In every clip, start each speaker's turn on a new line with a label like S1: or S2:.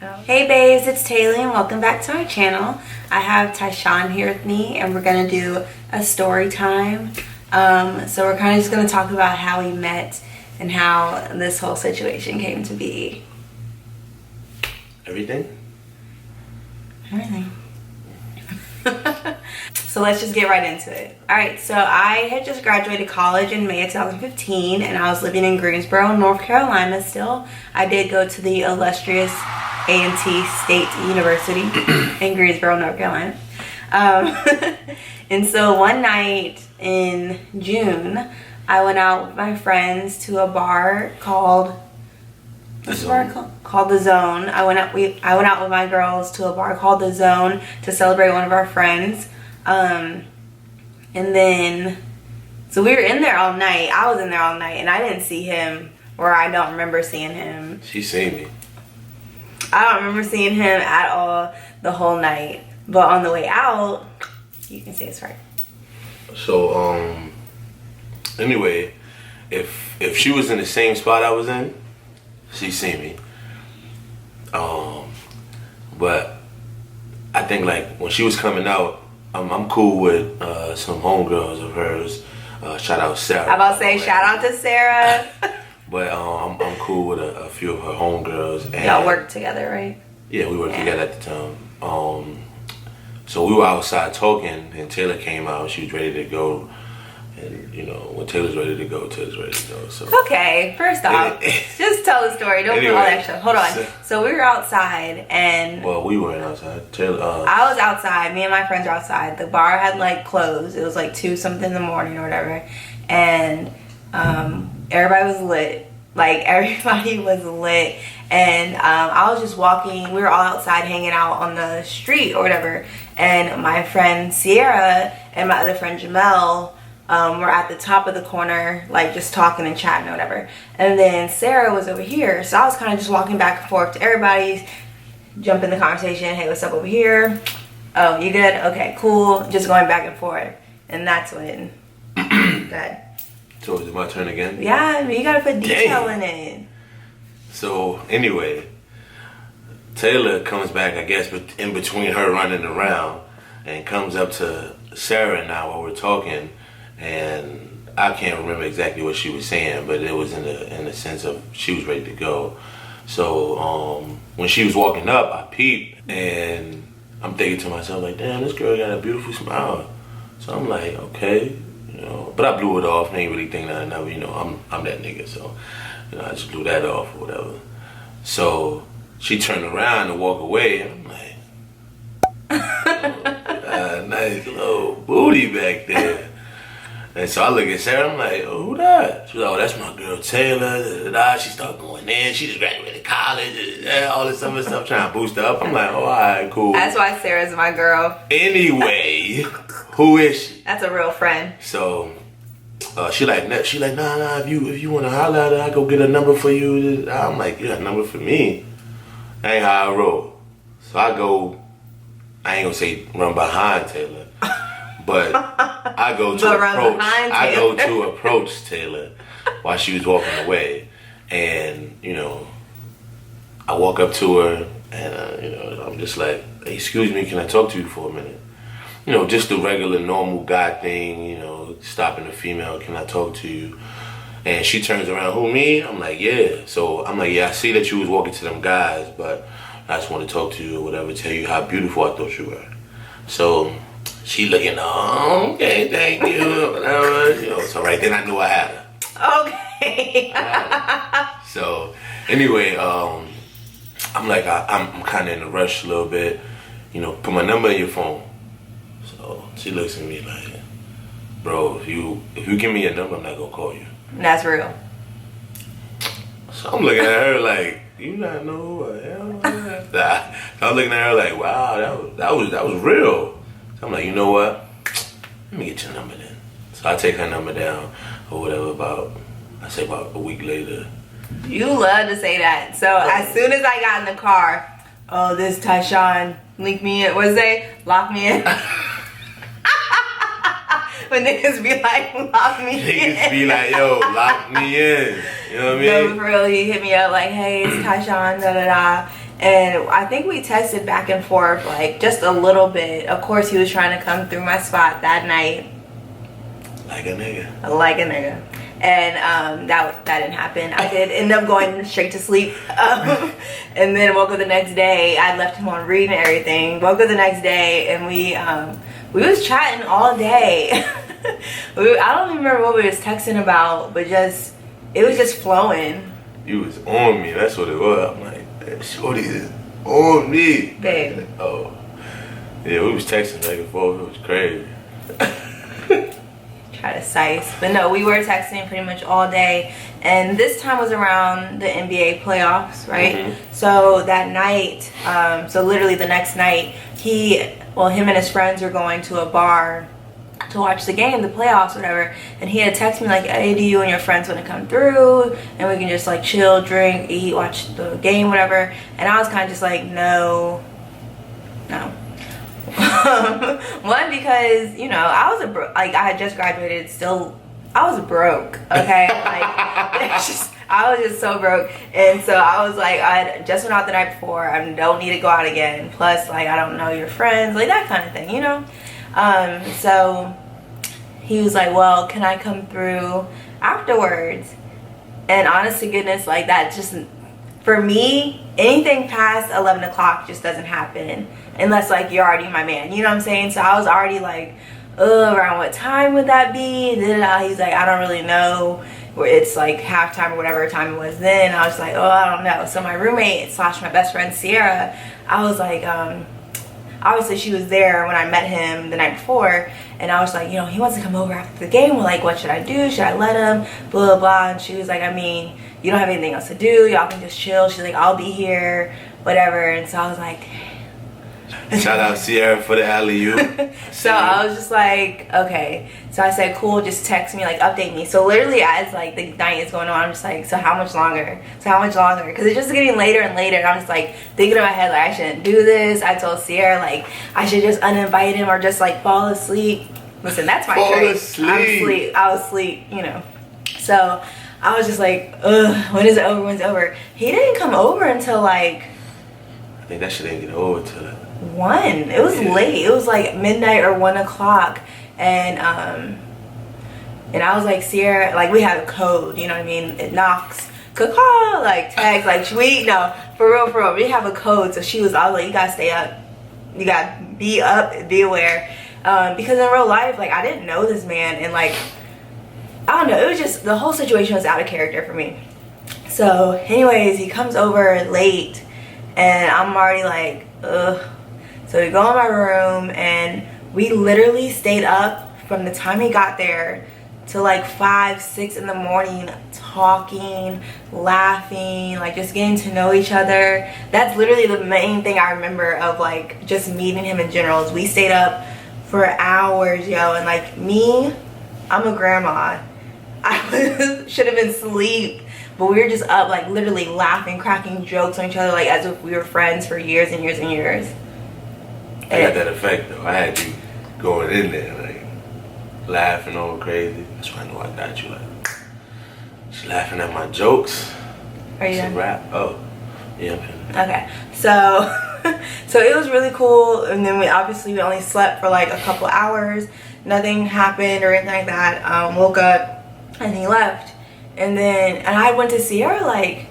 S1: Hey babes, it's Ttaylie and welcome back to my channel. I have Tyshawn here with me and we're gonna do a story time. So we're kind of just gonna talk about how we met and how this whole situation came to be.
S2: Everything?
S1: Everything. So let's just get right into it. Alright, so I had just graduated college in May of 2015 and I was living in Greensboro, North Carolina still. I did go to the illustrious A&T State University in Greensboro, North Carolina. And so one night in June, I went out with my friends to a bar called The Zone. I went out with my girls to a bar called The Zone to celebrate one of our friends. And then, so we were in there all night. I was in there all night and I didn't see him, or I don't remember seeing him.
S2: She seen me.
S1: I don't remember seeing him at all the whole night. But on the way out, you can say it's right.
S2: So, anyway, if she was in the same spot I was in, she seen me. But I think like when she was coming out, I'm cool with some homegirls of hers. Shout out Sarah.
S1: I'm about to say shout out to Sarah.
S2: But I'm cool with a few of her homegirls. And
S1: y'all work together, right?
S2: Yeah, we worked together at the time. So we were outside talking, and Taylor came out. She was ready to go, and you know when Taylor's ready to go, Taylor's ready to go. So
S1: okay, first off, just tell the story. Don't do all that stuff. Hold on. So we were outside, and
S2: we weren't outside. Taylor.
S1: I was outside. Me and my friends were outside. The bar had like closed. It was like 2 something in the morning or whatever, and everybody was lit. Like everybody was lit, and I was just walking. We were all outside hanging out on the street or whatever, and my friend Sierra and my other friend Jamel were at the top of the corner, like just talking and chatting or whatever. And then Sarah was over here, so I was kind of just walking back and forth to everybody, jump in the conversation. Hey, what's up over here? Oh, you good? Okay, cool. Just going back and forth, and that's when that.
S2: So is it my turn again?
S1: Yeah, you gotta put detail in it.
S2: So anyway, Taylor comes back, I guess, in between her running around, and comes up to Sarah and I while we're talking, and I can't remember exactly what she was saying, but it was in the sense of she was ready to go. So when she was walking up, I peeped, and I'm thinking to myself like, damn, this girl got a beautiful smile. So I'm like, okay. You know, but I blew it off. I ain't really think nothing of it. You know, I'm that nigga, so you know, I just blew that off or whatever. So she turned around to walk away, and I'm like, nice little booty back there. And so I look at Sarah, I'm like, oh, who that? She's like, oh, that's my girl Taylor. Da, da, da. She started going in. She just graduated college. Da, da, all this other stuff, trying to boost her up. I'm like, oh, all right, cool.
S1: That's why Sarah's my girl.
S2: Anyway, who is she?
S1: That's a real friend.
S2: So she like, nah. If you want to holler at her, I go get a number for you. I'm like, you got a number for me? That ain't how I roll. So I go. I ain't gonna say run behind Taylor, but I go to approach. I go to approach Taylor while she was walking away, and you know, I walk up to her, and you know, I'm just like, hey, excuse me, can I talk to you for a minute? You know, just the regular normal guy thing, you know, stopping a female, can I talk to you? And she turns around, who, me? I'm like, yeah. So I'm like, yeah, I see that you was walking to them guys, but I just want to talk to you or whatever, tell you how beautiful I thought you were. So she looking, oh, okay, thank you, whatever. You know, so right then I knew I had her.
S1: Okay.
S2: So anyway, I'm like, I'm kind of in a rush a little bit. You know, put my number in your phone. So she looks at me like, bro, if you give me your number, I'm not gonna call you.
S1: That's real.
S2: So I'm looking at her like, you not know who I am? Nah. So I'm looking at her like, wow, that was real. So I'm like, you know what? Let me get your number then. So I take her number down or whatever. About a week later.
S1: You love to say that. So as soon as I got in the car, oh, this Tyshawn, link me in. What is it? Lock me in. When niggas be like, lock me in.
S2: Niggas be like, yo, lock me in. You know what I mean?
S1: No, for real, he hit me up like, hey, it's Tyshawn, da da da. And I think we texted back and forth like just a little bit. Of course, he was trying to come through my spot that night.
S2: Like a nigga.
S1: Like a nigga. And that didn't happen. I did end up going straight to sleep. And then woke up the next day. I left him on read and everything. Woke up the next day and we was chatting all day. I don't even remember what we was texting about, but it was just flowing.
S2: You was on me. That's what it was. I'm like, that shorty is on me.
S1: Babe.
S2: Oh. Yeah, we was texting back and forth. It was crazy.
S1: Try to size. But no, we were texting pretty much all day. And this time was around the NBA playoffs, right? Mm-hmm. So that night, so literally the next night, him and his friends were going to a bar to watch the game, the playoffs, whatever. And he had texted me like, hey, do you and your friends want to come through? And we can just like chill, drink, eat, watch the game, whatever. And I was kind of just like, no. One, because I was I had just graduated. Still, I was broke. Okay, I was just so broke, and so I was like, I just went out the night before. I don't need to go out again. Plus, like, I don't know your friends, like that kind of thing, So he was like, well, can I come through afterwards? And honest to goodness, like that just, for me, anything past 11 o'clock just doesn't happen unless like you're already my man, you know what I'm saying? So I was already like, around what time would that be? Then he's like, I don't really know, where it's like halftime or whatever time it was then. I was like, I don't know. So my roommate / my best friend Sierra, I was like, obviously she was there when I met him the night before, and I was like, he wants to come over after the game. Well, like, what should I do? Should I let him? Blah, blah, blah. And she was like, I mean, you don't have anything else to do. Y'all can just chill. She's like, I'll be here, whatever. And so I was like,
S2: shout out Sierra for the alley-oop.
S1: So I was just like, okay. So I said, cool, just text me, like, update me. So literally as like the night is going on, I'm just like, so how much longer? Because it's just getting later and later, and I'm just like thinking in my head, like, I shouldn't do this. I told Sierra, like, I should just uninvite him or just like fall asleep. Listen, that's my trait. I was asleep, So I was just like, when is it over? When's it over? He didn't come over until like,
S2: I think that shit didn't get over till
S1: 1. It was late. It was like midnight or 1 o'clock, and I was like, Sierra, like, we have a code, you know what I mean? It knocks, call, like, text, like, tweet. No, for real, we have a code. So I was like, you gotta stay up, you gotta be up, be aware, because in real life, like, I didn't know this man, and like, I don't know, it was just, the whole situation was out of character for me. So anyways, he comes over late, and I'm already like, ugh. So we go in my room, and we literally stayed up from the time he got there to like 5, 6 in the morning, talking, laughing, like just getting to know each other. That's literally the main thing I remember of like just meeting him in general, is we stayed up for hours, yo. And like me, I'm a grandma. I should have been asleep, but we were just up, like literally laughing, cracking jokes on each other, like as if we were friends for years and years and years.
S2: I got that effect though. I had you going in there, like laughing all crazy. That's why I know I got you. Like, she's laughing at my jokes.
S1: Are you done?
S2: Rap. Oh, yeah.
S1: Okay, so so it was really cool, and then we only slept for like a couple hours. Nothing happened or anything like that. Woke up and he left, and I went to Sierra, like,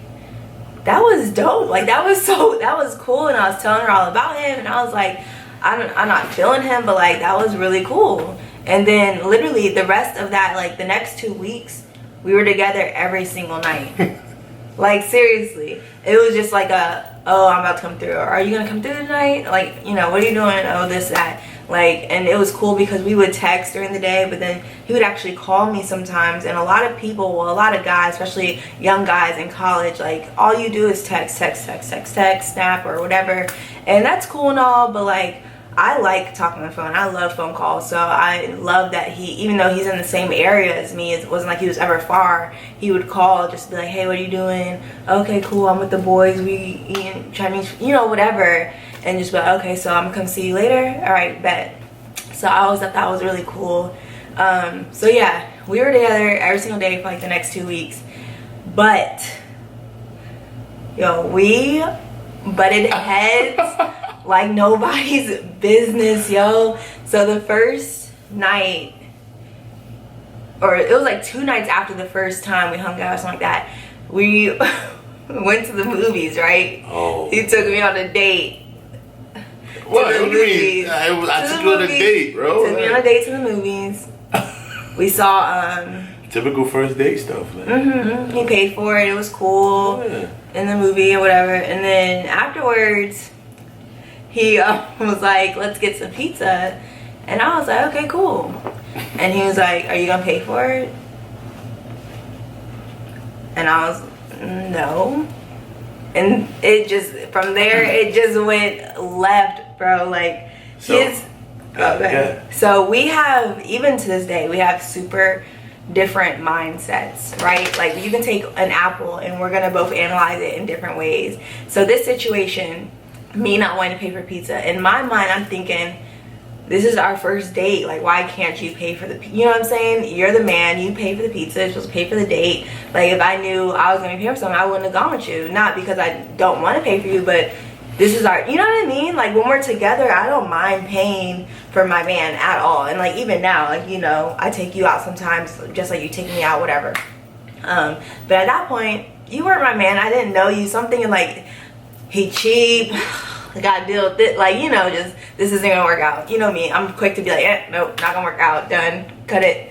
S1: that was dope. Like, that was cool, and I was telling her all about him, and I was like, I'm not feeling him, but like, that was really cool. And then literally the rest of that, like the next 2 weeks, we were together every single night. Like, seriously, it was just like I'm about to come through, or are you gonna come through tonight? Like, what are you doing? Oh, this, that. Like, and it was cool because we would text during the day, but then he would actually call me sometimes. And a lot of people, well, a lot of guys, especially young guys in college, like, all you do is text, snap, or whatever. And that's cool and all, but like, I like talking on the phone. I love phone calls. So I love that even though he's in the same area as me, it wasn't like he was ever far. He would call, just be like, hey, what are you doing? Okay, cool, I'm with the boys. We eating Chinese, whatever. And just be like, okay, so I'm gonna come see you later. All right, bet. So I always thought that was really cool. So yeah, we were together every single day for like the next 2 weeks. But, yo, we butted heads like nobody's business, yo. So the first night, or it was like 2 nights after the first time we hung out or something like that, we went to the movies, right?
S2: Oh.
S1: He took me on a date.
S2: What do you mean? I took you on a date, bro.
S1: Took me on a date to the movies. We saw
S2: typical first date stuff, man.
S1: Mm-hmm. He paid for it. It was cool in the movie or whatever. And then afterwards, he was like, "Let's get some pizza," and I was like, "Okay, cool." And he was like, "Are you gonna pay for it?" And I was, "No." And it just, from there, it just went left, bro. Like, So we have, even to this day, we have super different mindsets, right? Like, you can take an apple and we're gonna both analyze it in different ways. So this situation, me not wanting to pay for pizza, in my mind, I'm thinking, this is our first date. Like, why can't you pay for the pizza? You know what I'm saying? You're the man. You pay for the pizza. You're supposed to pay for the date. Like, if I knew I was going to pay for something, I wouldn't have gone with you. Not because I don't want to pay for you, but this is our, you know what I mean? Like, when we're together, I don't mind paying for my man at all. And, like, even now, like, you know, I take you out sometimes, just like you take me out, whatever. But at that point, you weren't my man. I didn't know you. Something like, he cheap. I gotta deal with it, like, you know, just, this isn't gonna work out. You know me, I'm quick to be like, nope, not gonna work out, done, cut it.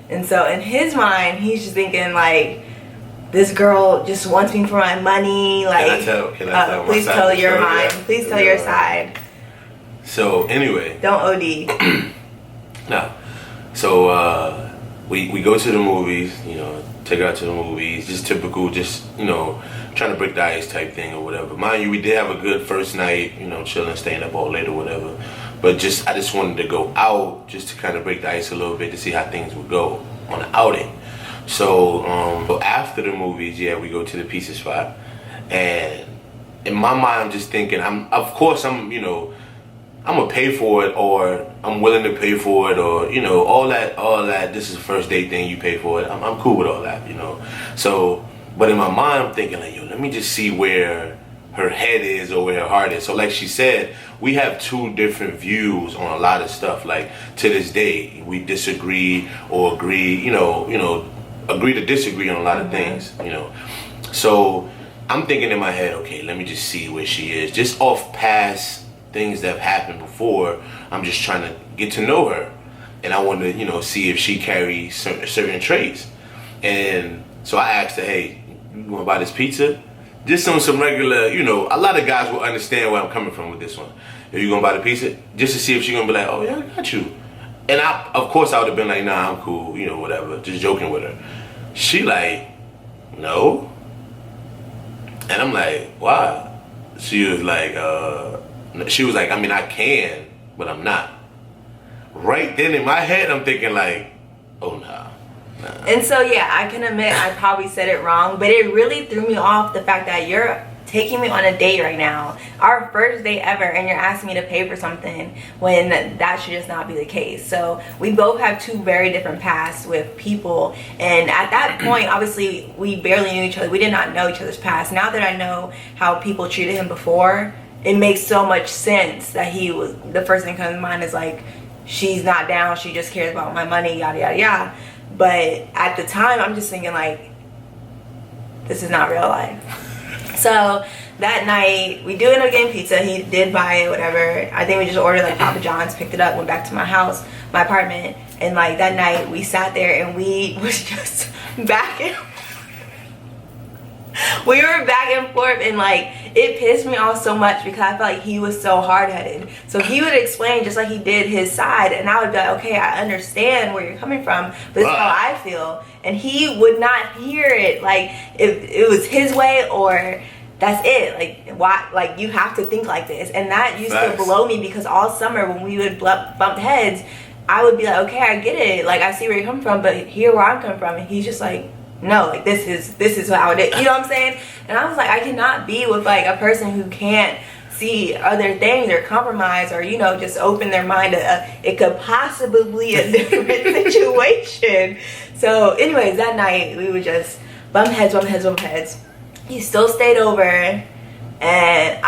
S1: And so in his mind, he's just thinking like, this girl just wants me for my money. Like,
S2: can I tell
S1: please tell your mind. Please tell your side.
S2: So anyway,
S1: don't OD.
S2: No. So we go to the movies, you know, take her out to the movies, just typical, just, you know, trying to break the ice type thing or whatever. Mind you, we did have a good first night, you know, chilling, staying up all late or whatever. But I just wanted to go out just to kind of break the ice a little bit to see how things would go on an outing. So after the movies, yeah, we go to the pizza spot. And in my mind, I'm just thinking, of course, you know, I'm gonna pay for it, or I'm willing to pay for it, or, you know, all that. This is a first date thing, you pay for it. I'm cool with all that, you know. So, but in my mind, I'm thinking like, yo, let me just see where her head is or where her heart is. So, like she said, we have two different views on a lot of stuff. Like, to this day, we disagree or agree, you know, agree to disagree on a lot of things, you know. So I'm thinking in my head, okay, let me just see where she is, just off past things that have happened before. I'm just trying to get to know her, and I want to, you know, see if she carries certain traits. And so I asked her, hey, you want to buy this pizza? Just on some regular, you know, a lot of guys will understand where I'm coming from with this one. If you gonna buy the pizza, just to see if she's gonna be like, oh yeah, I got you. And of course I would have been like, nah, I'm cool, you know, whatever, just joking with her. She like, no. And I'm like, why? She was like, I mean, I can, but I'm not. Right then in my head, I'm thinking like, oh, nah.
S1: And so, yeah, I can admit I probably said it wrong, but it really threw me off, the fact that you're taking me on a date right now, our first date ever, and you're asking me to pay for something when that should just not be the case. So we both have two very different pasts with people, and at that point, obviously, we barely knew each other. We did not know each other's past. Now that I know how people treated him before, it makes so much sense that he was, the first thing that comes to mind is like, she's not down, she just cares about my money, yada yada yada. But at the time, I'm just thinking like, this is not real life. So that night, we do end up getting pizza. He did buy it, whatever. I think we just ordered like Papa John's, picked it up, went back to my house, my apartment, and like that night we sat there and we was just back and we were back and forth, and like it pissed me off so much because I felt like he was so hard-headed. So he would explain just like he did his side, and I would be like, okay, I understand where you're coming from, but this is how I feel. And he would not hear it. Like, if it was his way or that's it. Like, why? Like, you have to think like this. And that used to blow me, because all summer when we would bump heads, I would be like, okay, I get it. Like, I see where you're coming from, but here where I'm coming from. And he's just like, no, like this is how it is. You know what I'm saying? And I was like, I cannot be with like a person who can't see other things or compromise, or, you know, just open their mind to it could possibly be a different situation. So anyways, that night we would just bump heads. He still stayed over, and And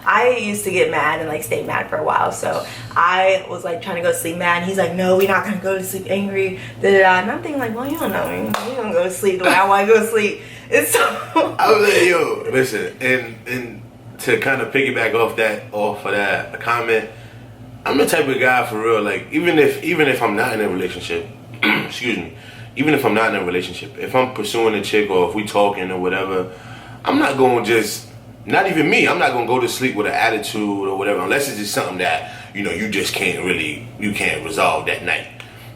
S1: I used to get mad and like stay mad for a while, so I was like trying to go to sleep mad, and he's like, no, we're not gonna go to sleep angry, and I'm thinking like, well, you don't know me, you don't go to sleep the way I want to go to sleep. And so
S2: I was like, yo, listen, and to kind of piggyback off of that comment, I'm the type of guy for real, like even if I'm not in a relationship, excuse me, even if I'm not in a relationship, if I'm pursuing a chick or if we talking or whatever, I'm not going to just, not even me, I'm not going to go to sleep with an attitude or whatever, unless it's just something that, you just can't resolve that night.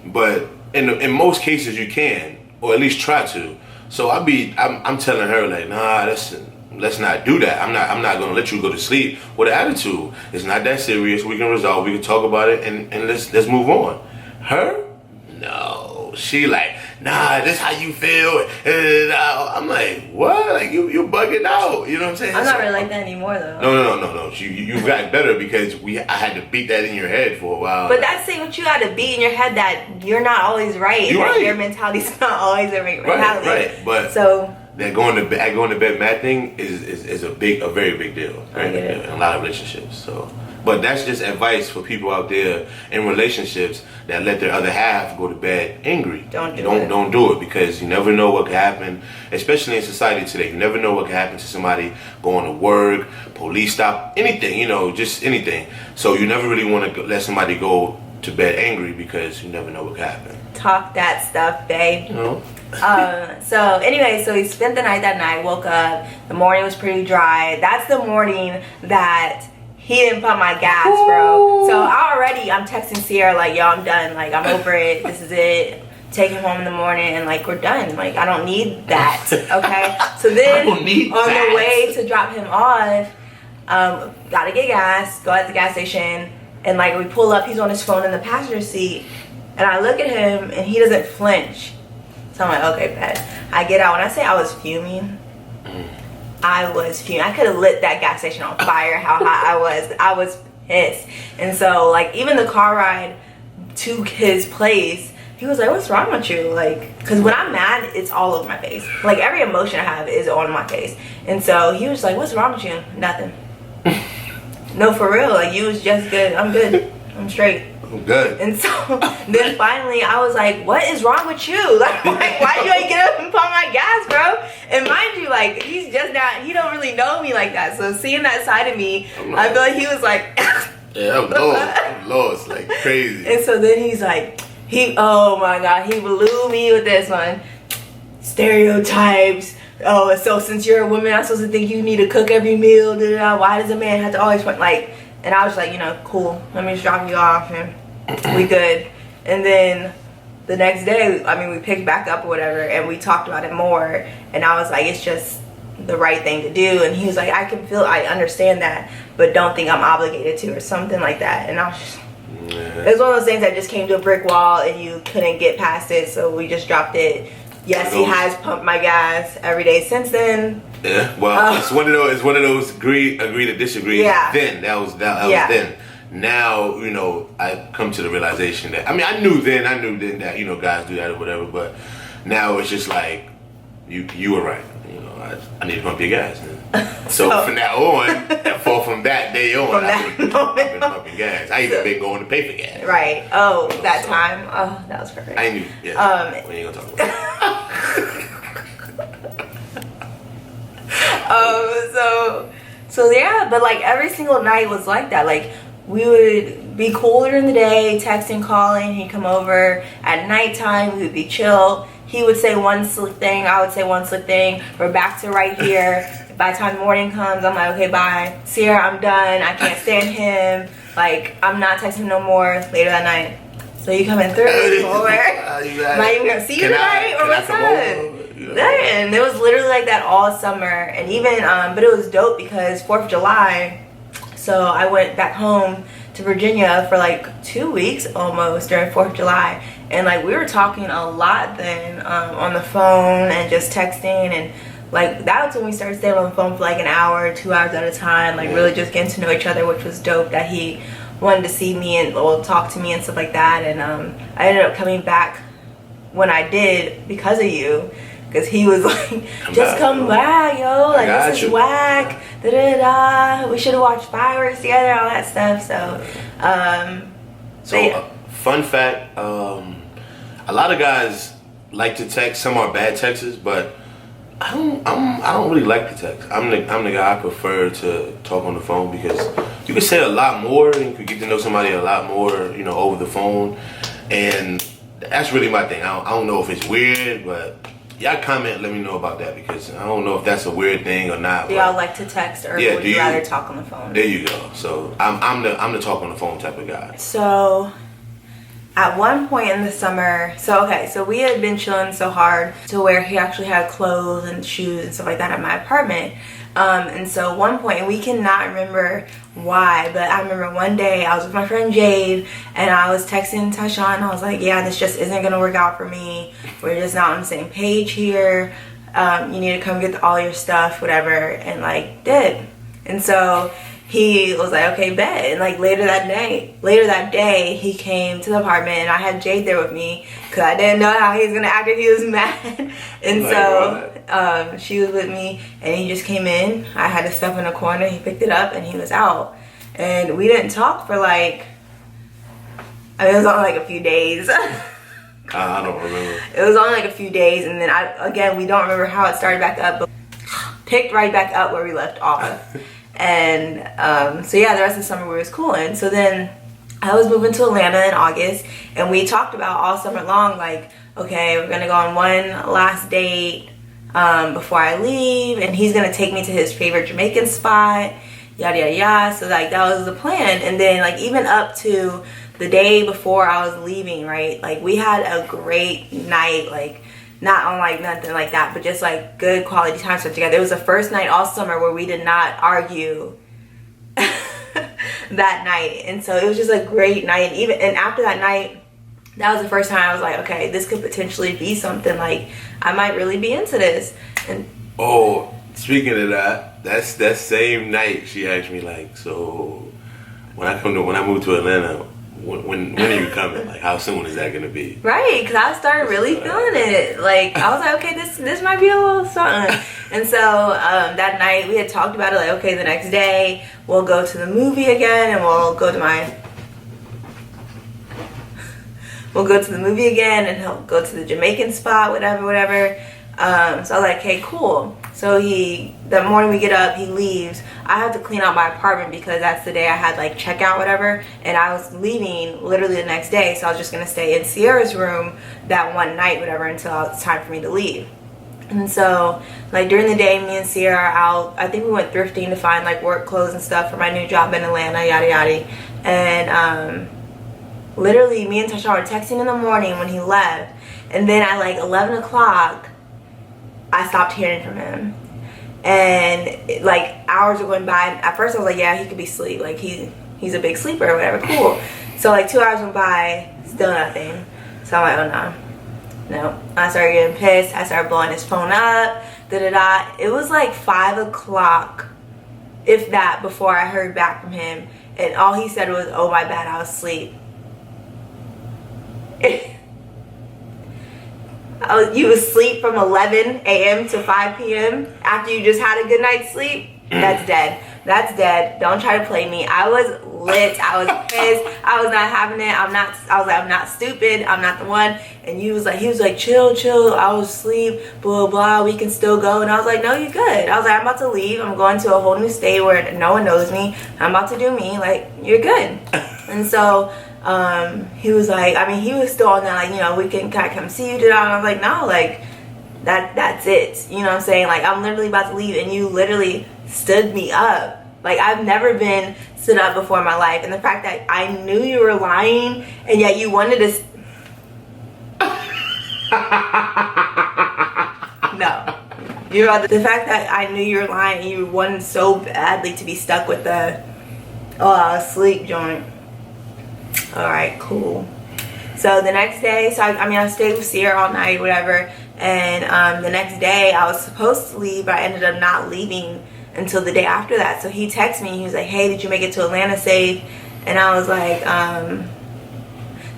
S2: But in most cases you can, or at least try to. So I'm telling her like, nah, let's not do that. I'm not going to let you go to sleep with an attitude. It's not that serious. We can resolve, we can talk about it, and let's move on. Her? No. She like, nah, this how you feel. I'm like, what? Like you bugging out. You know what I'm saying?
S1: I'm not really like that anymore though.
S2: No. You've gotten better because I had to beat that in your head for a while.
S1: But that's saying what you had to beat in your head, that you're not always right.
S2: You're right.
S1: Your mentality's not always the right mentality.
S2: Right. But
S1: so
S2: that going to bed mad thing is a very big deal. Very big deal in a lot of relationships. So. But that's just advice for people out there in relationships that let their other half go to bed angry. Don't do it, because you never know what could happen, especially in society today. You never know what could happen to somebody going to work, police stop, anything, just anything. So you never really want to let somebody go to bed angry, because you never know what could happen.
S1: Talk that stuff, babe. So anyway, so we spent the night that night, woke up, the morning was pretty dry. That's the morning that he didn't pump my gas, bro. So I'm texting Sierra like, yo, I'm done. Like, I'm over it. This is it. Take him home in the morning and like, we're done. Like, I don't need that, okay? So then on the way to drop him off, gotta get gas, go at the gas station, and like we pull up, he's on his phone in the passenger seat, and I look at him and he doesn't flinch. So I'm like, okay, bet. I get out. When I say I was fuming, I was fuming. I could have lit that gas station on fire, how hot I was. I was pissed. And so, like, even the car ride to his place, he was like, what's wrong with you? Like, because when I'm mad, it's all over my face. Like, every emotion I have is on my face. And so he was like, what's wrong with you? Nothing. No, for real. Like, you was just good. I'm good. I'm straight.
S2: I'm good.
S1: And so then finally I was like, what is wrong with you? Like, why you ain't get up and pump my gas, bro? And mind you, like, he don't really know me like that. So seeing that side of me, I feel like he was like,
S2: yeah, I'm lost like crazy.
S1: And so then he's like, oh my God, he blew me with this one. Stereotypes. Oh, so since you're a woman, I'm supposed to think you need to cook every meal. Why does a man have to always like? And I was like, cool. Let me just drop you off and we good. And then the next day, we picked back up or whatever, and we talked about it more. And I was like, it's just the right thing to do. And he was like, I understand that, but don't think I'm obligated to, or something like that. And I was just, it was one of those things that just came to a brick wall and you couldn't get past it. So we just dropped it. Yes, he has pumped my gas every day since then.
S2: Yeah, well, it's one of those agree to disagree.
S1: Yeah.
S2: Then that was then. Now, I come to the realization that I knew then that guys do that or whatever, but now it's just like you were right. I need to pump your gas. So from now on, from that day on, I've been pumping gas. I even been going to pay for gas.
S1: Right. Oh, that time. Oh, that was perfect.
S2: I knew. Yeah. We ain't gonna talk about it.
S1: So yeah, but like every single night was like that. Like we would be cool during the day, texting, calling. He'd come over at nighttime. We would be chill. He would say one slick thing. I would say one slick thing. We're back to right here. By the time the morning comes, I'm like, okay, bye. Sierra, I'm done. I can't stand him. Like, I'm not texting him no more later that night. So you coming through? Am I even gonna see you tonight? Or what's up? And it was literally like that all summer. And even, but it was dope because 4th of July, so I went back home to Virginia for like 2 weeks almost during 4th of July. And like we were talking a lot then on the phone and just texting, and like that was when we started staying on the phone for like an hour, 2 hours at a time, like really just getting to know each other, which was dope that he wanted to see me and talk to me and stuff like that. And I ended up coming back when I did because of you. because he was like, just come back, yo. Like, this is whack. Da da da. We should have watched fireworks together, all that stuff. So,
S2: fun fact: a lot of guys like to text. Some are bad texters, but I don't really like to text. I'm the guy I prefer to talk on the phone because you can say a lot more and you can get to know somebody a lot more, you know, over the phone. And that's really my thing. I don't know if it's weird, but y'all comment, let me know about that because I don't know if that's a weird thing or not.
S1: Do y'all like to text or would you rather talk on the phone?
S2: There you go. So I'm the talk on the phone type of guy.
S1: So at one point in the summer, so we had been chilling so hard to where he actually had clothes and shoes and stuff like that at my apartment. And so one point, and we cannot remember why, but I remember one day I was with my friend Jade and I was texting Tashawn and I was like, yeah, this just isn't gonna work out for me. We're just not on the same page here. You need to come get all your stuff, whatever, and like did. And so he was like, okay, bet. And like later that day, he came to the apartment and I had Jade there with me because I didn't know how he was gonna act if he was mad. And so she was with me and he just came in. I had his stuff in the corner. He picked it up and he was out. And we didn't talk for like, it was only like a few days.
S2: I don't remember.
S1: It was only like a few days, and then we don't remember how it started back up, but picked right back up where we left off. And so yeah, the rest of the summer we was cool. And so then I was moving to Atlanta in August, and we talked about all summer long, like, okay, we're gonna go on one last date before I leave, and he's gonna take me to his favorite Jamaican spot, yada yada yada. So like that was the plan. And then like even up to the day before I was leaving, right, like we had a great night, like not on like nothing like that, but just like good quality time spent together. It was the first night all summer where we did not argue that night. And so it was just a great night. And after that night, that was the first time I was like, okay, this could potentially be something. Like I might really be into this. And
S2: oh, speaking of that same night she asked me like, so when I moved to Atlanta, when are you coming? Like, how soon is that gonna be?
S1: Right, because I started really feeling it. Like, I was like, okay, this might be a little something. And so that night we had talked about it. Like, okay, the next day we'll go to the movie again, and we'll go to the movie again, and he'll go to the Jamaican spot, whatever. So I was like, okay, cool. So the morning we get up, he leaves. I have to clean out my apartment because that's the day I had like checkout, whatever. And I was leaving literally the next day. So I was just going to stay in Sierra's room that one night, whatever, until it's time for me to leave. And so like during the day, me and Sierra are out. I think we went thrifting to find like work clothes and stuff for my new job in Atlanta, yada yada. And literally me and Tashawn were texting in the morning when he left. And then at like 11 o'clock, I stopped hearing from him, and like hours were going by. At first I was like, yeah, he could be asleep, like he's a big sleeper or whatever, cool. So like 2 hours went by, still nothing. So I'm like, oh no. I started getting pissed. I started blowing his phone up, It was like 5 o'clock, if that, before I heard back from him, and all he said was, oh my bad, I was asleep. You asleep from 11 a.m. to 5 p.m. after you just had a good night's sleep? That's dead. That's dead. Don't try to play me. I was lit. I was pissed. I was not having it. I was like, I'm not stupid. I'm not the one. And he was like, chill. I was asleep, blah, blah. We can still go. And I was like, no, you're good. I was like, I'm about to leave. I'm going to a whole new state where no one knows me. I'm about to do me. Like, you're good. And so he was like, I mean, he was still on that, like, you know, we can kind of come see you, and I was like, no, like, that's it, you know what I'm saying? Like, I'm literally about to leave, and you literally stood me up. Like, I've never been stood up before in my life, and the fact that I knew you were lying, and yet you wanted to no. The fact that I knew you were lying, and you wanted so badly to be stuck with the sleep joint. Alright, cool. So the next day, I stayed with Sierra all night, whatever, and the next day I was supposed to leave, but I ended up not leaving until the day after that. So he texted me, he was like, hey, did you make it to Atlanta safe? And I was like,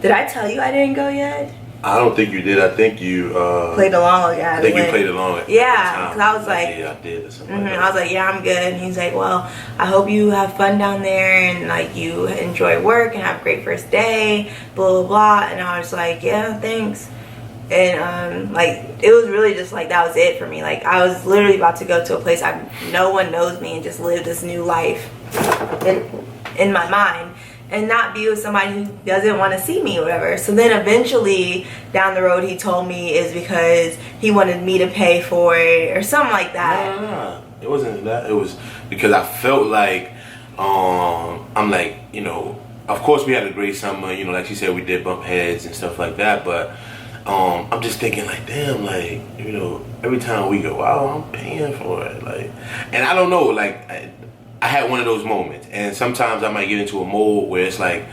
S1: did I tell you I didn't go yet?
S2: I don't think you did. I think you
S1: played along. Yeah,
S2: I think you played along.
S1: Yeah, because I was like,
S2: yeah, I did or something.
S1: I was like, yeah, I'm good. And he's like, well, I hope you have fun down there and like you enjoy work and have a great first day, blah blah blah. And I was like, yeah, thanks. And like it was really just like that was it for me. Like I was literally about to go to a place no one knows me and just live this new life in my mind. And not be with somebody who doesn't want to see me or whatever. So then eventually down the road he told me is because he wanted me to pay for it or something like that.
S2: No. It wasn't that. It was because I felt like I'm like, you know, of course we had a great summer, you know, like she said, we did bump heads and stuff like that, but I'm just thinking like, damn, like, you know, every time we go out, I'm paying for it, like, and I don't know, like I had one of those moments, and sometimes I might get into a mode where it's like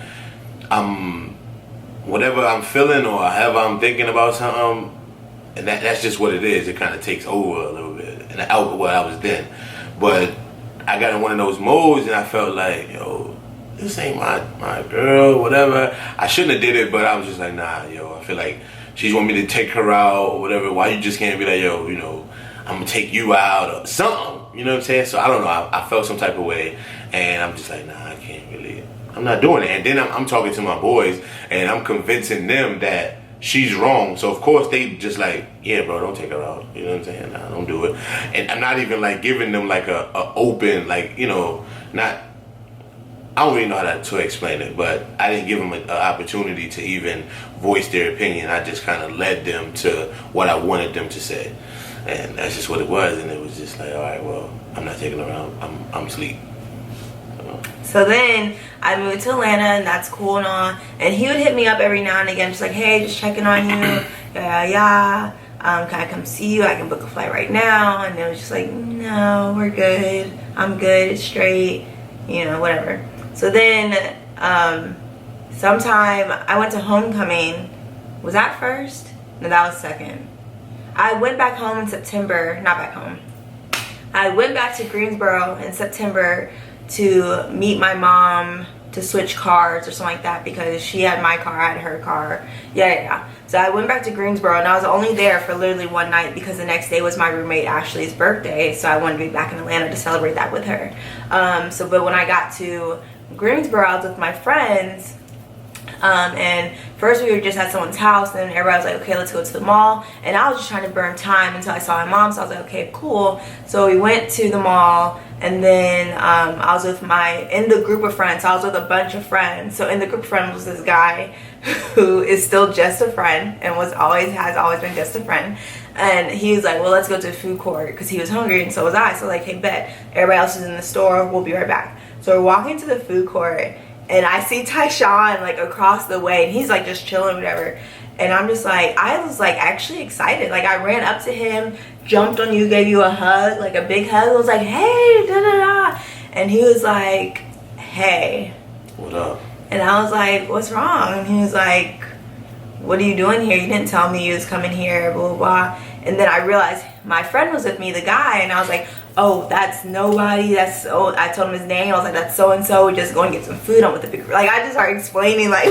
S2: whatever I'm feeling or however I'm thinking about something, and that's just what it is. It kind of takes over a little bit, and out where I was then. But I got in one of those modes, and I felt like, yo, this ain't my girl, whatever. I shouldn't have did it, but I was just like, nah, yo, I feel like she's want me to take her out or whatever. Why you just can't be like, yo, you know, I'm gonna take you out or something. You know what I'm saying? So I don't know. I felt some type of way, and I'm just like, nah, I can't really. I'm not doing it. And then I'm talking to my boys, and I'm convincing them that she's wrong. So of course they just like, yeah, bro, don't take her out. You know what I'm saying? Nah, don't do it. And I'm not even like giving them like a open, like, you know, not. I don't really know how to explain it, but I didn't give them an opportunity to even voice their opinion. I just kind of led them to what I wanted them to say. And that's just what it was, and it was just like, all right, well, I'm not taking her out. I'm asleep.
S1: So then I moved to Atlanta, and that's cool and all. And he would hit me up every now and again, just like, hey, just checking on you, yeah. Can I come see you? I can book a flight right now. And it was just like, no, we're good. I'm good. It's straight. You know, whatever. So then, sometime I went to homecoming. Was that first? No, that was second. I went back home in September, not back home. I went back to Greensboro in September to meet my mom to switch cars or something like that because she had my car, I had her car. Yeah. So I went back to Greensboro and I was only there for literally one night because the next day was my roommate Ashley's birthday. So I wanted to be back in Atlanta to celebrate that with her. But when I got to Greensboro, I was with my friends. And first we were just at someone's house, and everybody was like, okay, let's go to the mall. And I was just trying to burn time until I saw my mom, so I was like, okay, cool. So we went to the mall, and then I was with in the group of friends. So I was with a bunch of friends. So in the group of friends was this guy who is still just a friend and has always been just a friend. And he was like, well, let's go to the food court because he was hungry, and so was I. So like, hey, bet. Everybody else is in the store. We'll be right back. So we're walking to the food court, and I see Tyshawn like across the way, and he's like just chilling, whatever. And I'm just like, I was like actually excited. Like I ran up to him, jumped on you, gave you a hug, like a big hug. I was like, hey, da da da. And he was like, hey.
S2: What up?
S1: And I was like, what's wrong? And he was like, what are you doing here? You didn't tell me you was coming here, blah, blah, blah. And then I realized my friend was with me, the guy, and I was like, oh, that's nobody. I told him his name. I was like, that's so-and-so. We're just going to get some food. I'm with the big, like, I just started explaining, like,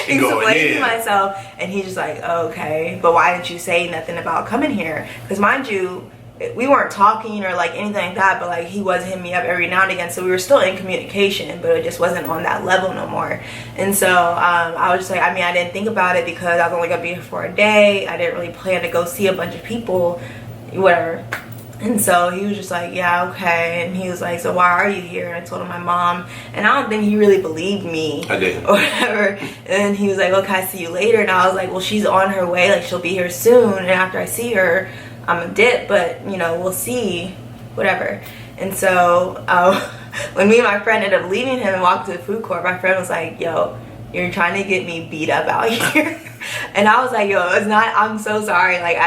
S1: explaining myself. And he's just like, oh, okay, but why didn't you say nothing about coming here? Because mind you, we weren't talking or like anything like that, but like he was hitting me up every now and again, so we were still in communication, but it just wasn't on that level no more. And so I was just like, I mean, I didn't think about it because I was only gonna be here for a day. I didn't really plan to go see a bunch of people, whatever. And so he was just like, yeah, okay. And he was like, so why are you here? And I told him my mom, and I don't think he really believed me.
S2: I did.
S1: Or whatever. And he was like, okay, I see you later. And I was like, well, she's on her way, like she'll be here soon, and after I see her, I'm a dip, but you know, we'll see, whatever. And so when me and my friend ended up leaving him and walked to the food court, my friend was like, yo, you're trying to get me beat up out here. And I was like, yo, it's not, I'm so sorry, like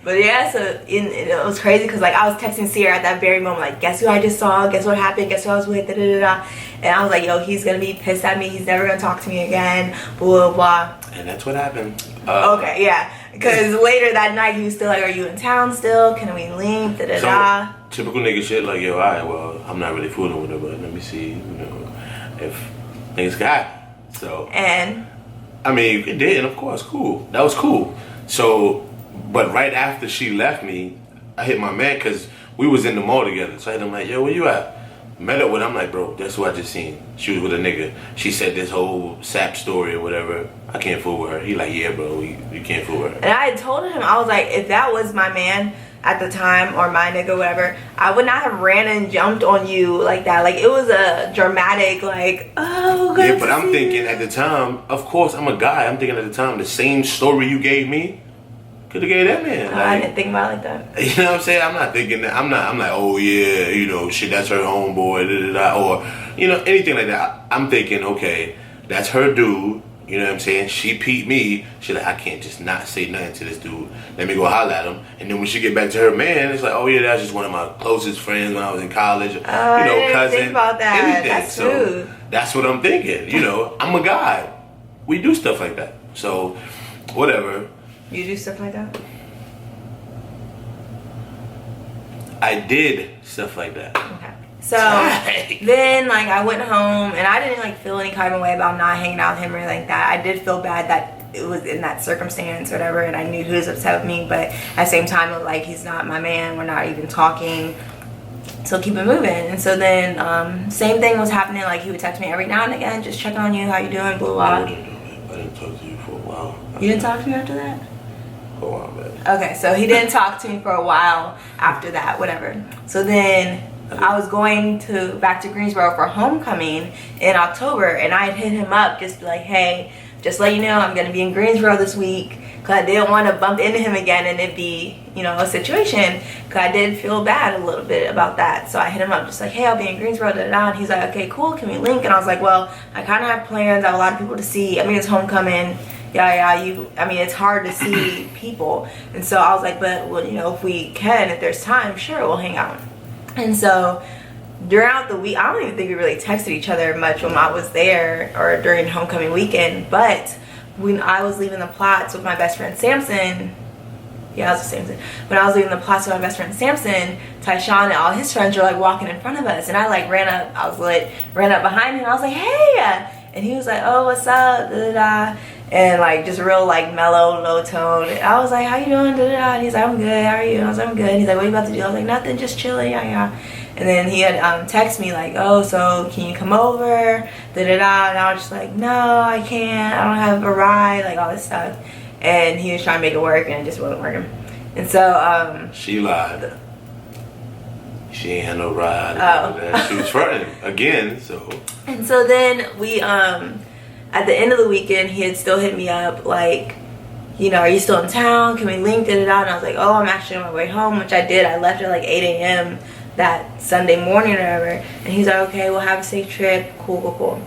S1: but yeah, so it was crazy because like I was texting Sierra at that very moment, like, guess who I just saw, guess what happened, guess who I was with, da da da da. And I was like, yo, he's gonna be pissed at me, he's never gonna talk to me again, blah blah blah.
S2: And that's what happened.
S1: Okay, yeah, because later that night he was still like, are you in town still, can we link, da da da.
S2: Typical nigga shit, like, yo, alright, well, I'm not really fooling with her, but let me see, you know, if niggas got So
S1: And
S2: I mean, it did, and of course, cool. That was cool. So, but right after she left me, I hit my man because we was in the mall together. So I hit him like, yo, where you at? Met up with him. I'm like, bro, that's who I just seen. She was with a nigga. She said this whole sap story or whatever. I can't fool with her. He like, yeah, bro, you can't fool with her.
S1: And I had told him, I was like, if that was my man at the time, or my nigga, whatever, I would not have ran and jumped on you like that. Like, it was a dramatic, like, oh, good.
S2: Yeah, but I'm thinking at the time, of course, I'm a guy. I'm thinking at the time, the same story you gave me, could have gave that man. Like,
S1: I didn't think about it like that.
S2: You know what I'm saying? I'm not thinking that. I'm like, oh yeah, you know, shit, that's her homeboy, da, da, da, or, you know, anything like that. I'm thinking, okay, that's her dude. You know what I'm saying? She peeped me. She like, I can't just not say nothing to this dude. Let me go holler at him. And then when she get back to her man, it's like, oh yeah, that's just one of my closest friends when I was in college. You know,
S1: I didn't
S2: cousin.
S1: think about that.
S2: Anything.
S1: That's
S2: so
S1: true.
S2: that's what I'm thinking. You know, I'm a guy. We do stuff like that. So, whatever.
S1: You do stuff like that?
S2: I did stuff like that.
S1: Okay. So then, like, I went home and I didn't like feel any kind of way about not hanging out with him or anything like that. I did feel bad that it was in that circumstance or whatever, and I knew he was upset with me, but at the same time, it was like, he's not my man. We're not even talking. So keep it moving. And so then, same thing was happening. Like, he would text me every now and again, just check on you, how you doing, blah, blah.
S2: I didn't talk to you for a while.
S1: You didn't talk to me after that?
S2: For a while, man.
S1: Okay, so he didn't talk to me for a while after that, whatever. So then I was going back to Greensboro for homecoming in October, and I had hit him up just like, hey, just let you know I'm gonna be in Greensboro this week, because I didn't want to bump into him again and it be, you know, a situation, because I did feel bad a little bit about that. So I hit him up just like, hey, I'll be in Greensboro, da, da, da. And he's like, okay, cool, can we link? And I was like, well, I kind of have plans. I have a lot of people to see. I mean, it's homecoming. I mean, it's hard to see people. And so I was like, but, well, you know, if we can, if there's time, sure, we'll hang out. And so throughout the week, I don't even think we really texted each other much when I was there or during homecoming weekend. But when I was leaving the plots with my best friend Samson, I was with Samson. When I was leaving the plots with my best friend Samson, Tyshawn and all his friends were like walking in front of us. And I like ran up, I was lit, ran up behind him. And I was like, hey. And he was like, oh, what's up? Da, da, da. And like just real like mellow, low tone. And I was like, how you doing? Da, da, da. And he's like, I'm good. How are you? And I was like, I'm good. And he's like, what are you about to do? I was like, nothing, just chilling. Yeah. And then he had texted me like, oh, so can you come over? Da da da. And I was just like, no, I can't. I don't have a ride. Like all this stuff. And he was trying to make it work, and it just wasn't working. And so
S2: she lied. She ain't had no ride. Oh. She was fronting again. So. And
S1: so then we at the end of the weekend, he had still hit me up like, you know, are you still in town? Can we link? Da da da. And I was like, oh, I'm actually on my way home, which I did. I left at like 8 a.m. that Sunday morning or whatever. And he's like, okay, we'll have a safe trip. Cool.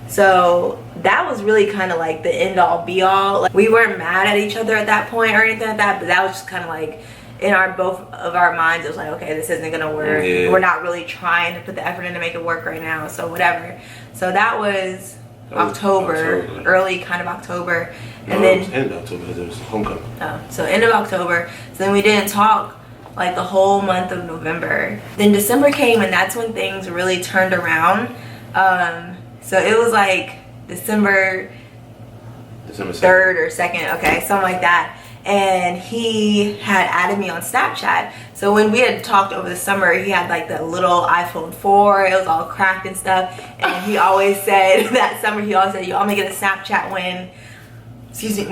S1: So that was really kind of like the end all be all. Like, we weren't mad at each other at that point or anything like that, but that was just kind of like in both of our minds. It was like, okay, this isn't gonna work. Yeah. We're not really trying to put the effort in to make it work right now, so whatever. So that was October, early kind of October. And then
S2: it was end of October because it was homecoming. Oh,
S1: so end of October. So then we didn't talk like the whole month of November. Then December came, and that's when things really turned around. So it was like December 3rd or 2nd, okay, something like that. And he had added me on Snapchat. So when we had talked over the summer, he had like the little iPhone 4. It was all cracked and stuff. And he always said that summer, he always said, yo, I'm gonna get a Snapchat when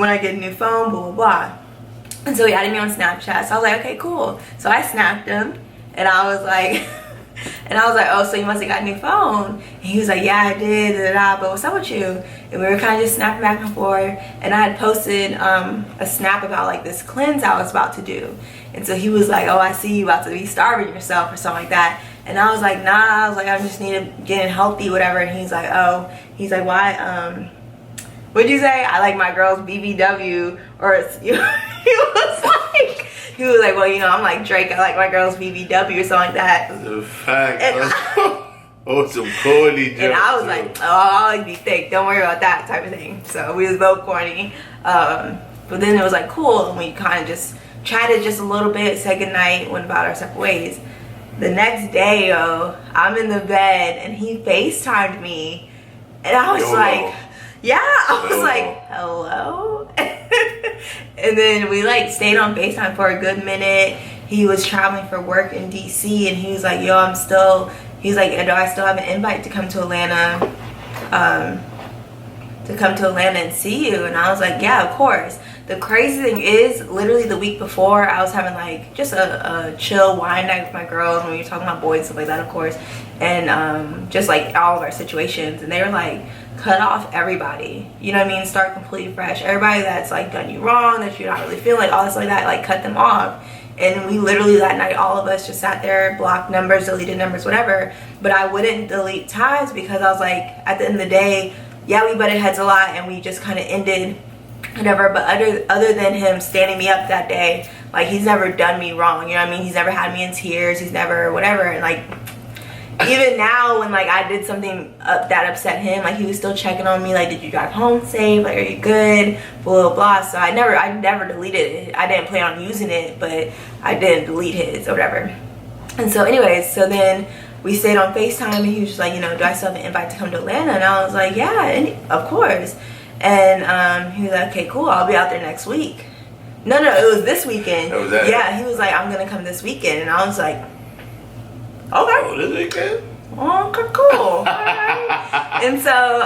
S1: I get a new phone, blah, blah, blah. And so he added me on Snapchat. So I was like, okay, cool. So I snapped him, and I was like, oh, so you must have got a new phone. And he was like, yeah, I did, da, da, da, but what's up with you? And we were kind of just snapping back and forth. And I had posted a snap about like this cleanse I was about to do. And so he was like, oh, I see you about to be starving yourself or something like that. And I was like, nah, I was like, I just need to get healthy, whatever. And he's like, oh, he's like, why, what'd you say? I like my girls BBW, or he was like, well, you know, I'm like Drake, I like my girls BBW or something like that.
S2: That's a fact. Oh, some corny jokes.
S1: And I was like, oh, I'll always be fake. Don't worry about that type of thing. So we was both corny. But then it was like cool, and we kind of just chatted just a little bit, said goodnight, went about our separate ways. The next day, I'm in the bed, and he FaceTimed me, and I was like, Yeah, I was like, hello? And then we like stayed on FaceTime for a good minute. He was traveling for work in DC, and he was like, yo, he's like, do I still have an invite to come to Atlanta? And see you? And I was like, yeah, of course. The crazy thing is, literally the week before, I was having like just a chill wine night with my girls, when we were talking about boys and stuff like that, of course, and just like all of our situations, and they were like, cut off everybody, you know what I mean, start completely fresh. Everybody that's like done you wrong, that you're not really feeling, like all this like that, like cut them off. And we literally that night, all of us just sat there, blocked numbers, deleted numbers, whatever. But I wouldn't delete ties, because I was like, at the end of the day, yeah, we butted heads a lot and we just kind of ended whatever. But other than him standing me up that day, like, he's never done me wrong, you know what I mean? He's never had me in tears, he's never whatever. And like, even now when like I did something that upset him, like he was still checking on me, like, did you drive home safe, like, are you good, blah blah blah. So I never deleted it. I didn't plan on using it, but I didn't delete his or whatever. And so anyways, so then we stayed on FaceTime, and he was just like, you know, do I still have an invite to come to Atlanta? And I was like, yeah, of course. And he was like, okay, cool, I'll be out there next week. No, it was this weekend.
S2: That was that?
S1: Yeah, he was like, I'm gonna come this weekend. And I was like, okay.
S2: Oh, this weekend?
S1: Okay, cool. Alright. And so,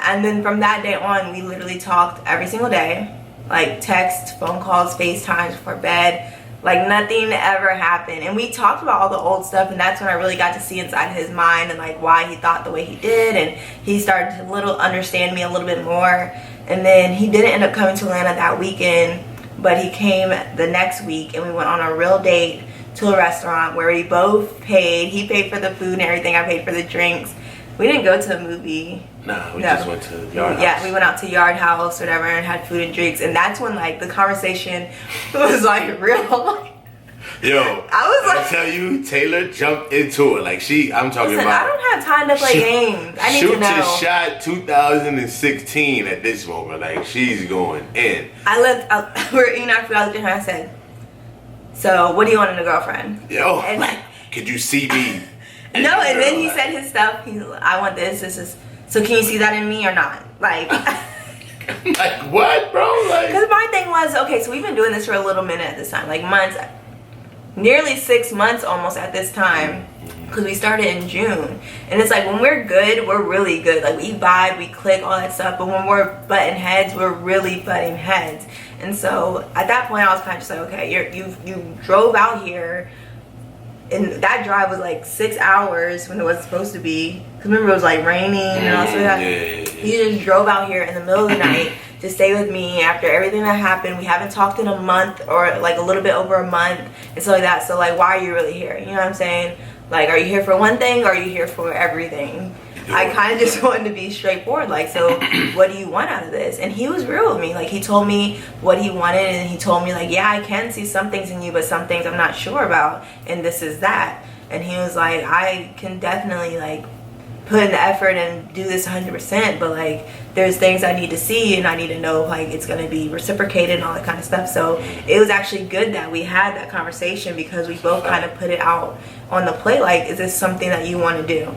S1: and then from that day on, we literally talked every single day. Like, text, phone calls, FaceTimes before bed. Like, nothing ever happened. And we talked about all the old stuff, and that's when I really got to see inside his mind and like why he thought the way he did, and he started to understand me a little bit more. And then he didn't end up coming to Atlanta that weekend, but he came the next week, and we went on a real date to a restaurant where we both paid. He paid for the food and everything, I paid for the drinks. We didn't go to a movie.
S2: Nah, we just went to Yard House.
S1: Yeah, we went out to Yard House, whatever, and had food and drinks. And that's when like the conversation was like real.
S2: Yo,
S1: I was like,
S2: tell you, Taylor jumped into it. Like, I'm talking
S1: listen,
S2: about.
S1: I don't have time to play games. I need
S2: shoot
S1: to know.
S2: To shot 2016 at this moment. Like, she's going in.
S1: We're eating our food out and I said, so what do you want in a girlfriend?
S2: Yo,
S1: and,
S2: like, could you see me?
S1: And then he said his stuff. He's like, I want this. So can you see that in me or not? Like,
S2: like what, bro? Like,
S1: because my thing was, okay, so we've been doing this for a little minute at this time, like months, nearly 6 months almost at this time, because we started in June. And it's like, when we're good, we're really good. Like, we vibe, we click, all that stuff. But when we're butting heads, we're really butting heads. And so at that point, I was kind of just like, okay, you drove out here. And that drive was like 6 hours when it wasn't supposed to be. Cause remember, it was like raining and all that. You just drove out here in the middle of the night to stay with me after everything that happened. We haven't talked in a month, or like a little bit over a month, and stuff like that. So like, why are you really here? You know what I'm saying? Like, are you here for one thing, or are you here for everything? I kind of just wanted to be straightforward, like, so what do you want out of this? And he was real with me. Like, he told me what he wanted, and he told me like, yeah, I can see some things in you, but some things I'm not sure about, and this is that. And he was like, I can definitely like put in the effort and do this 100%, but like, there's things I need to see, and I need to know like it's gonna be reciprocated and all that kind of stuff. So it was actually good that we had that conversation, because we both kind of put it out on the plate, like, is this something that you want to do?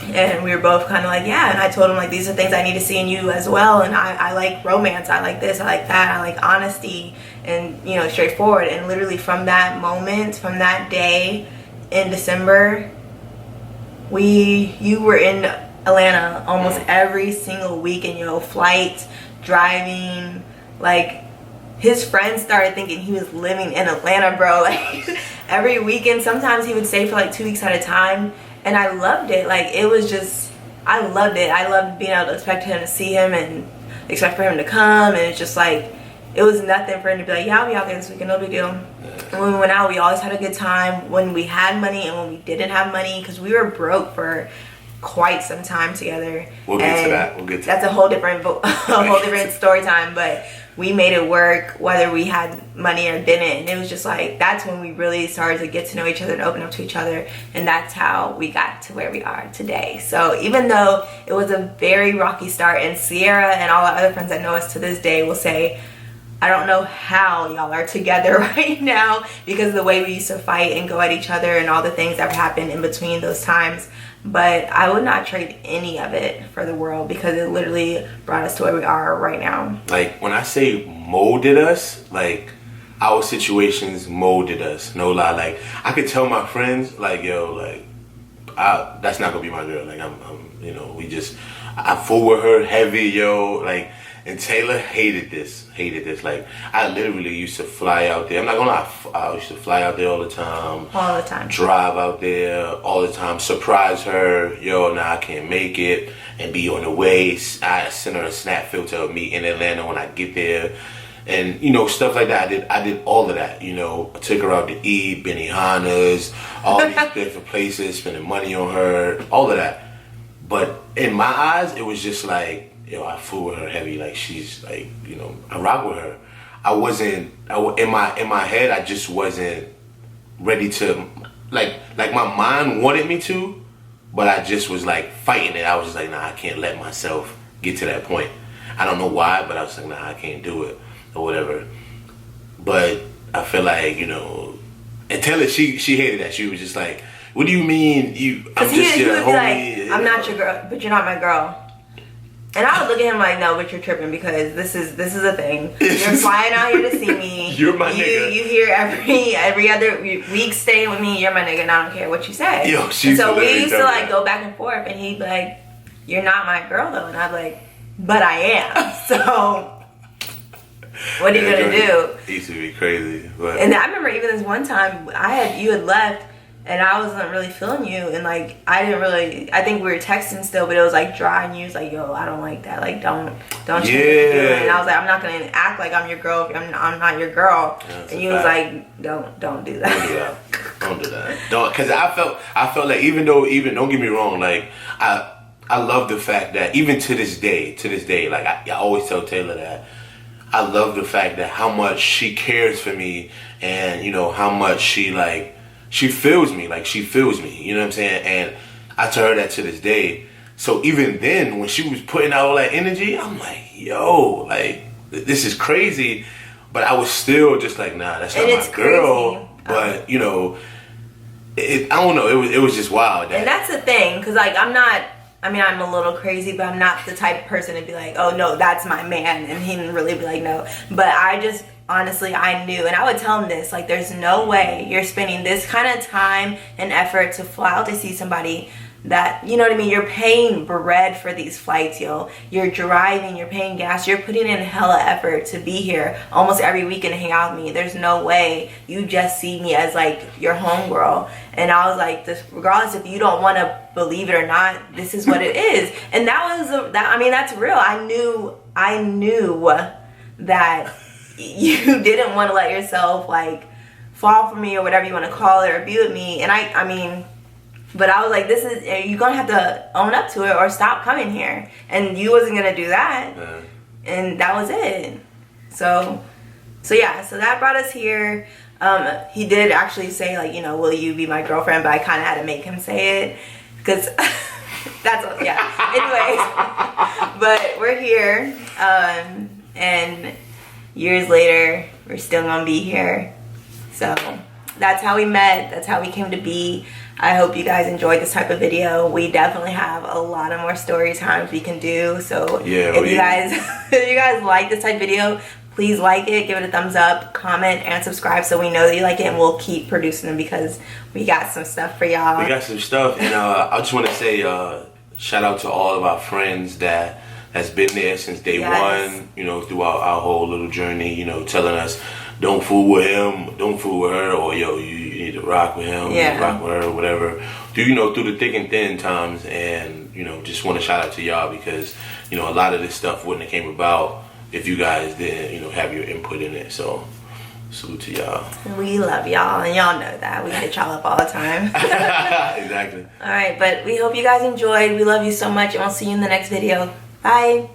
S1: And we were both kind of like, yeah. And I told him like, these are things I need to see in you as well, and I like romance, I like this, I like that, I like honesty, and you know, straightforward. And literally from that moment, from that day in December, you were in Atlanta almost every single weekend, you know, flights, driving. Like, his friends started thinking he was living in Atlanta, bro. Like, every weekend, sometimes he would stay for like 2 weeks at a time. And I loved it. Like, it was just, I loved it. I loved being able to expect him to see him and expect for him to come. And it's just like, it was nothing for him to be like, yeah, I'll be out there this weekend, no big deal. And when we went out, we always had a good time. When we had money and when we didn't have money, because we were broke for quite some time together.
S2: We'll get to that. We'll get to
S1: that's a whole different story time. But we made it work whether we had money or didn't. And it was just like, that's when we really started to get to know each other and open up to each other. And that's how we got to where we are today. So even though it was a very rocky start, and Sierra and all our other friends that know us to this day will say, I don't know how y'all are together right now because of the way we used to fight and go at each other and all the things that happened in between those times. But I would not trade any of it for the world because it literally brought us to where we are right now.
S2: Like, when I say molded us, like, our situations molded us. No lie. Like, I could tell my friends, like, yo, like, that's not gonna be my girl. Like, I'm you know, I fool with her heavy, yo. Like, and Taylor hated this. Like, I literally used to fly out there. I'm not gonna lie, I used to fly out there all the time.
S1: All the time.
S2: Drive out there all the time. Surprise her. Yo, nah, I can't make it. And be on the way. I send her a snap filter of me in Atlanta when I get there. And, you know, stuff like that. I did all of that, you know. I took her out to eat, Benihana's, all these different places, spending money on her, all of that. But in my eyes, it was just like, yo, I fool with her heavy. Like, she's like, you know, I rock with her. In my head, I just wasn't ready to, like my mind wanted me to, but I just was like fighting it. I was just like, nah, I can't let myself get to that point. I don't know why, but I was like, nah, I can't do it or whatever. But I feel like, you know, and Taylor, she hated that. She was just like, what do you mean I'm just your homie?
S1: Like, I'm not your girl, but you're not my girl. And I would look at him like, no, but you're tripping because this is a thing. You're flying out here to see me.
S2: You're my nigga.
S1: You here every other week staying with me. You're my nigga and I don't care what you say.
S2: Yo, she's
S1: so we used to like go back and forth and he'd be like, you're not my girl though. And I'd be like, but I am. So what are you gonna do?
S2: It used to be crazy. But.
S1: And I remember even this one time you had left and I wasn't really feeling you and like I think we were texting still, but it was like dry and you was like, yo, I don't like that. Like don't change what you're doing. And I was like, I'm not gonna act like I'm your girl if I'm not your girl. Yeah, and you was like, don't do that.
S2: Don't do that. Don't, because I felt like even don't get me wrong, like I love the fact that even to this day, like I always tell Taylor that I love the fact that how much she cares for me and, you know, how much she feels me, you know what I'm saying? And I tell her that to this day. So even then, when she was putting out all that energy, I'm like, yo, like, this is crazy. But I was still just like, nah, that's not my girl. But, you know, I don't know, it was just wild.
S1: And that's the thing, because, like, I'm a little crazy, but I'm not the type of person to be like, oh, no, that's my man. And he didn't really be like, no. But honestly, I knew, and I would tell him this, like, there's no way you're spending this kind of time and effort to fly out to see somebody that, you know what I mean, you're paying bread for these flights, yo. You're driving, you're paying gas, you're putting in hella effort to be here almost every weekend to hang out with me. There's no way you just see me as, like, your homegirl. And I was like, this, regardless if you don't want to believe it or not, this is what it is. And that's real. I knew that you didn't want to let yourself like fall for me or whatever you want to call it or be with me. And but I was like, you're gonna have to own up to it or stop coming here. And you wasn't gonna do that. And that was it. So that brought us here. He did actually say, like, you know, will you be my girlfriend? But I kind of had to make him say it because anyways, but we're here, and years later we're still gonna be here. So that's how we met, that's how we came to be. I hope you guys enjoyed this type of video. We definitely have a lot of more story times we can do. So if you guys like this type of video, please like it, give it a thumbs up, comment, and subscribe so we know that you like it, and we'll keep producing them because we got some stuff for y'all.
S2: We got some stuff, and I just want to say shout out to all of our friends that's been there since day one, you know, throughout our whole little journey, you know, telling us, don't fool with him, don't fool with her, or yo, you need to rock with him, rock with her, or whatever. Through the thick and thin times, and, you know, just want to shout out to y'all because, you know, a lot of this stuff wouldn't have came about if you guys didn't, you know, have your input in it. So, salute to y'all.
S1: We love y'all, and y'all know that. We hit y'all up all the time.
S2: Exactly.
S1: All right, but we hope you guys enjoyed. We love you so much, and we'll see you in the next video. Bye.